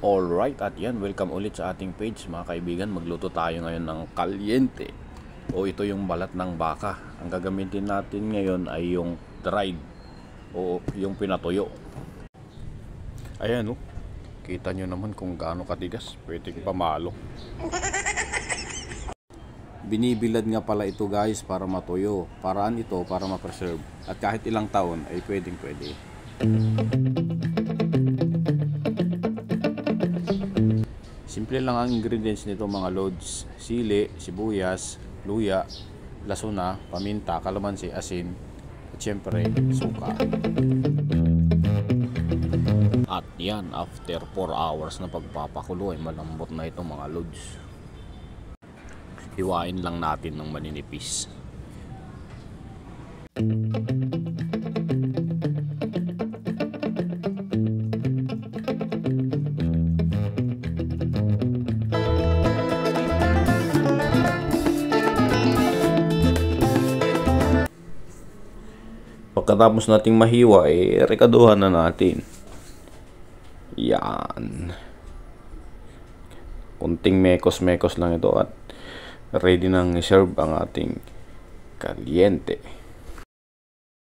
Alright, at yan, welcome ulit sa ating page mga kaibigan. Magluto tayo ngayon ng kalyente o ito yung balat ng baka. Ang gagamitin natin ngayon ay yung dried o yung pinatuyo. Ayan o, kita nyo naman kung gaano katigas, pwedeng pamalo. Binibilad nga pala ito guys para matuyo. Paraan ito para ma-preserve at kahit ilang taon ay pwedeng pwede. Simple lang ang ingredients nito mga lods: sili, sibuyas, luya, lasuna, paminta, kalamansi, asin, at syempre suka. At yan, after 4 hours na pagpapakulo ay malambot na itong mga lods. Hiwain lang natin ng maninipis. Pagkatapos nating mahiwa, rekaduhan na natin. Yan. Kunting mekos-mekos lang ito at ready nang i-serve ang ating kalyente.